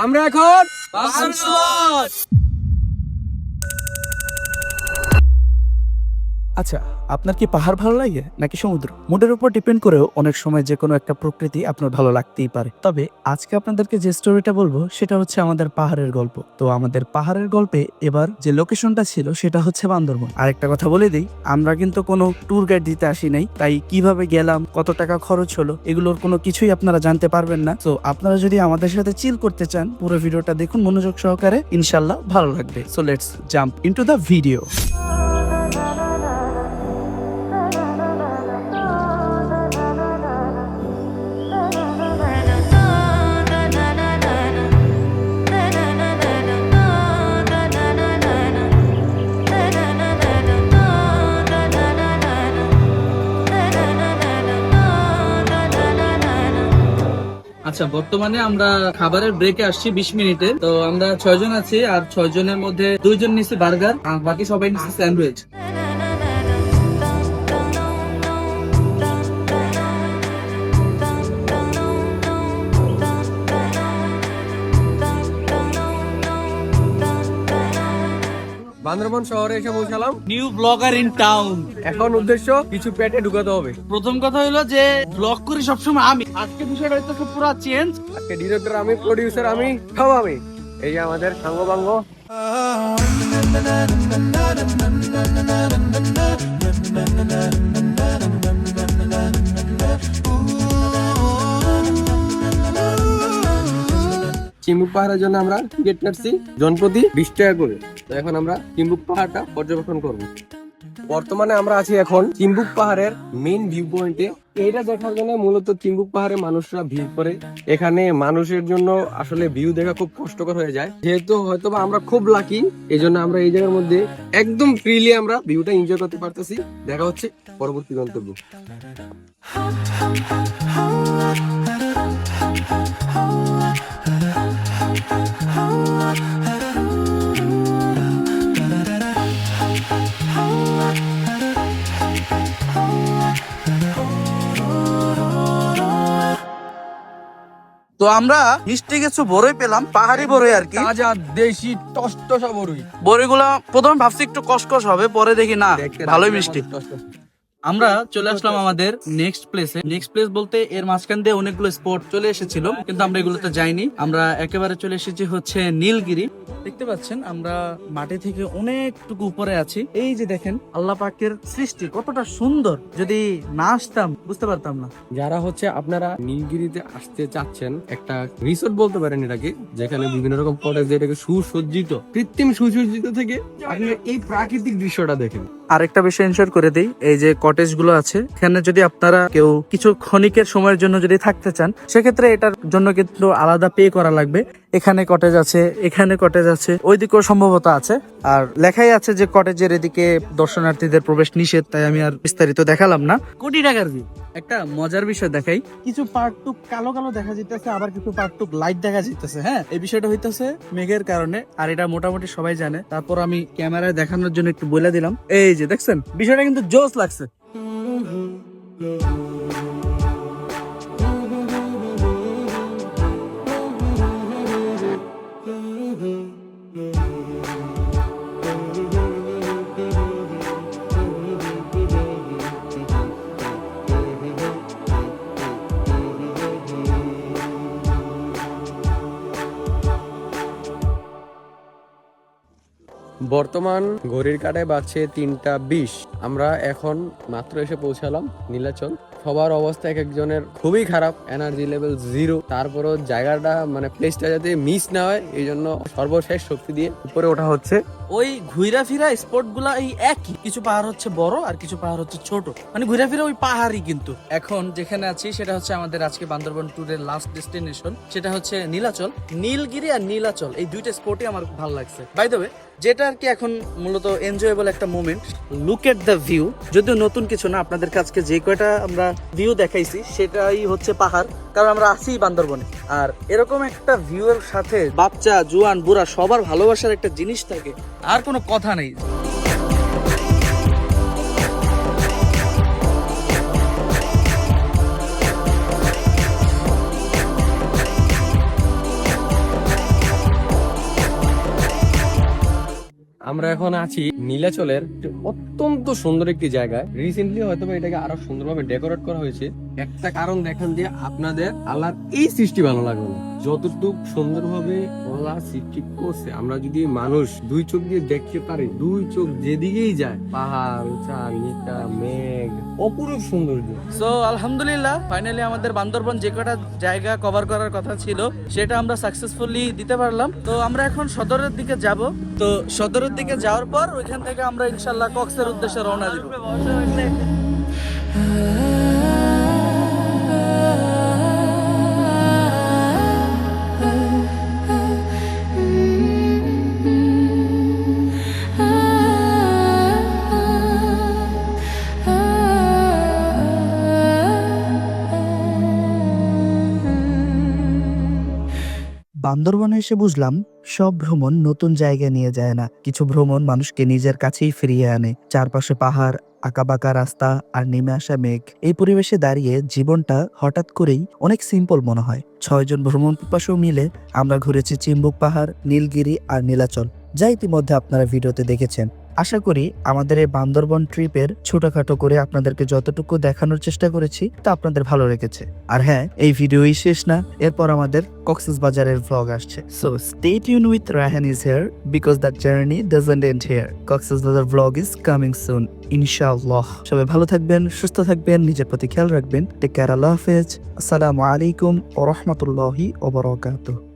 আমরা এখন আচ্ছা, আপনার কি পাহাড় ভালো লাগে নাকি সমুদ্র? মুডের উপর ডিপেন্ড করেও অনেক সময় যে কোনো একটা প্রকৃতি আপনার ভালো লাগতেই পারে। তবে আজকে আপনাদেরকে যে স্টোরিটা বলবো সেটা হচ্ছে আমাদের পাহাড়ের গল্প। তো আমাদের পাহাড়ের গল্পে এবার যে লোকেশনটা ছিল সেটা হচ্ছে বান্দরবন। আরেকটা কথা বলে দিই, আমরা কিন্তু কোনো ট্যুর গাইড দিতে আসি নাই, তাই কিভাবে গেলাম, কত টাকা খরচ হলো, এগুলোর কোনো কিছুই আপনারা জানতে পারবেন না। তো আপনারা যদি আমাদের সাথে চিল করতে চান, পুরো ভিডিওটা দেখুন মনোযোগ সহকারে, ইনশাল্লাহ ভালো লাগবে। So let's jump into the video. আচ্ছা, বর্তমানে আমরা খাবারের ব্রেকে আসছি 20 মিনিটে। তো আমরা 6 জন আছি, আর 6 জনের মধ্যে 2 জন নিচ্ছে বার্গার আর বাকি সবাই নিচ্ছে স্যান্ডউইচ। বান্দরবন শহরে এসে পৌঁছালাম। New blogger in town. এখন উদ্দেশ্য কিছু পেটে ঢুকাতে হবে। প্রথম কথা হলো যে ব্লগ করি সবসময় আমি, আজকে বিষয়টা হচ্ছে পুরো চেঞ্জ। আজকে ডিরেক্টর আমি, প্রডিউসার আমি, সব আমি। এই যে আমাদের সাঙ্গবাঙ্গ। চিম্বুক পাহাড়ের জন্য আমরা টিকিট কাটছি জনপ্রতি 20 টাকা করে। তো এখন আমরা চিম্বুক পাহাড়টা পর্যবেক্ষণ করব। বর্তমানে আমরা আছি এখন চিম্বুক পাহাড়ের মেইন ভিউ পয়েন্টে। এইটা দেখার জন্য মূলত চিম্বুক পাহাড়ে মানুষরা ভিড় করে। এখানে মানুষের জন্য আসলে ভিউ দেখা খুব কষ্টকর হয়ে যায়, যেহেতু হয়তোবা আমরা খুব লাকি, এই জন্য আমরা এই জায়গার মধ্যে একদম ফ্রিলি আমরা ভিউটা এনজয় করতে পারতেছি। দেখা হচ্ছে পরবর্তী গন্তব্য। তো আমরা মিষ্টি কিছু বড়ই পেলাম, পাহাড়ি বড়ই আর কি। তাজা দেশি টসটসা বড়ই। বড়ইগুলা প্রথমে ভাবছি একটু কসকস হবে, পরে দেখি না ভালোই মিষ্টি। আমরা চলে আসলাম আমাদের নেক্সট প্লেসে। নেক্সট প্লেস বলতে এর মাঝখান দিয়ে অনেকগুলো স্পট চলে এসেছিল, কিন্তু আমরা এগুলোতে যাইনি। আমরা একেবারে চলে এসেছি হচ্ছে নীলগিরি। দেখতে পাচ্ছেন আমরা মাটি থেকে অনেকটুকু উপরে আছি। এই যে দেখেন আল্লাহ পাকের সৃষ্টি কতটা সুন্দর, যদি না আসতাম বুঝতে পারতাম না। যারা হচ্ছে আপনারা নীলগিরিতে আসতে চাচ্ছেন, একটা রিসোর্ট বলতে পারেন এটাকে, যেখানে বিভিন্ন রকম কটেজ, যেটাকে সুসজ্জিত, কৃত্রিম সুসজ্জিত থেকে আপনি এই প্রাকৃতিক দৃশ্যটা দেখেন। আরেকটা বিষয় এনশিওর করে দিই, এই যে কটেজ গুলো আছে, এখানে যদি আপনারা কেউ কিছু ক্ষণিকের সময়ের জন্য যদি থাকতে চান, সেক্ষেত্রে এটার জন্য কিন্তু আলাদা পে করা লাগবে। এখানে কটেজ আছে, এখানে কটেজ আছে, ওইদিকেও সম্ভবত আছে। আর লেখাই আছে যে কটেজের এদিকে দর্শনার্থীদের প্রবেশ নিষেধ, তাই আমি আর বিস্তারিত দেখালাম না। কোটি টাকার ভিউ। একটা মজার বিষয় দেখাই, কিছু পার্টটুক কালো কালো দেখা যাইতেছে, আবার কিছু পার্টটুক লাইট দেখা যাইতেছে। হ্যাঁ, এই বিষয়টা হইতেছে মেঘের কারণে, আর এটা মোটামুটি সবাই জানে। তারপর আমি ক্যামেরায় দেখানোর জন্য একটু বলে দিলাম। এই যে দেখছেন, বিষয়টা কিন্তু জোস লাগছে। বর্তমান ঘড়ির কাঁটায় বাজছে 3টা 20। আমরা এখন মাত্র এসে পৌঁছালাম নীলাচল। সবার অবস্থা এক একজনের খুবই খারাপ, এনার্জি লেভেল 0। তারপরও জায়গাটা মানে প্লেসটা যাতে মিস না হয়, এই জন্য সর্বশেষ শক্তি দিয়ে উপরে ওঠা হচ্ছে। ওই ঘুরা ফিরা স্পট গুলা এই একই, কিছু পাহাড় হচ্ছে বড় আর কিছু পাহাড় হচ্ছে ছোট, মানে ঘুরা ফিরা ওই পাহাড়ই। কিন্তু এখন যেখানে আছি সেটা হচ্ছে আমাদের আজকে বান্দরবন ট্যুরের লাস্ট ডেস্টিনেশন, সেটা হচ্ছে নীলাচল। নীলগিরি আর নীলাচল এই দুইটা স্পটই আমার ভালো লাগছে। বাই দ্য ওয়ে, যেটা আর কি এখন মূলত এনজয়েবল একটা moment. Look at the view. যদিও নতুন কিছু না, আপনাদের কাছে যে কয়টা আমরা ভিউ দেখাইছি সেটাই হচ্ছে পাহাড়, কারণ আমরা আছি বান্দরবনে। আর এরকম একটা ভিউ এর সাথে বাচ্চা জুয়ান বুড়া সবার ভালোবাসার একটা জিনিস থাকে, আর কোনো কথা নেই। আমরা এখন আছি নীলাচলের একটি অত্যন্ত সুন্দর একটি জায়গায়। রিসেন্টলি হয়তো বা এটাকে আরো সুন্দরভাবে ডেকোরেট করা হয়েছে। একটা কারণ দেখেন যে আপনাদের আল্লাহর এই সৃষ্টি ভালো লাগবে না। যতটুক সুন্দরভাবে আল্লাহ সৃষ্টি করছে, আমরা যদি মানুষ দুই চোখ দিয়ে দেখতে পারি, দুই চোখ যেদিকেই যায়, পাহাড়, উঁচা নিচা, মেঘ, অপরূপ সৌন্দর্য। সো আলহামদুলিল্লাহ ফাইনালি আমাদের বান্দরবন যে কটা জায়গা কভার করার কথা ছিল সেটা আমরা সাকসেসফুলি দিতে পারলাম। তো আমরা এখন সদরের দিকে যাব। তো সদরের দিকে যাওয়ার পর ওইখান থেকে আমরা ইনশাল্লাহ কক্সের উদ্দেশ্যে রওনা দিব। বান্দরবনে এসে বুঝলাম সব ভ্রমণ নতুন জায়গায় নিয়ে যায় না, কিছু ভ্রমণ মানুষকে নিজের কাছেই ফিরিয়ে আনে। চারপাশে পাহাড়, আঁকাবাঁকা রাস্তা আর নেমে আসা মেঘ, এই পরিবেশে দাঁড়িয়ে জীবনটা হঠাৎ করেই অনেক সিম্পল মনে হয়। 6 জন ভ্রমণ পিপাসু মিলে আমরা ঘুরেছি চিম্বুক পাহাড়, নীলগিরি আর নীলাচল, যা ইতিমধ্যে আপনারা ভিডিওতে দেখেছেন। আশা করি আমাদের এই বান্দরবন ট্রিপের ছোটখাটো করে আপনাদেরকে যতটুকু দেখানোর চেষ্টা করেছি তা আপনাদের ভালো লেগেছে। আর হ্যাঁ, এই ভিডিওই শেষ না, এরপর আমাদের কক্সবাজারের ভ্লগ আসছে। So stay tuned with Raihan is here because the journey doesn't end here. Cox's Bazar vlog is coming soon ইনশাআল্লাহ। সবাই ভালো থাকবেন, সুস্থ থাকবেন, নিজের প্রতি খেয়াল রাখবেন। টেক কেয়ার, আল্লাহ হাফেজ, আসসালামু আলাইকুম ওয়া রাহমাতুল্লাহি ওয়া বারাকাতুহু।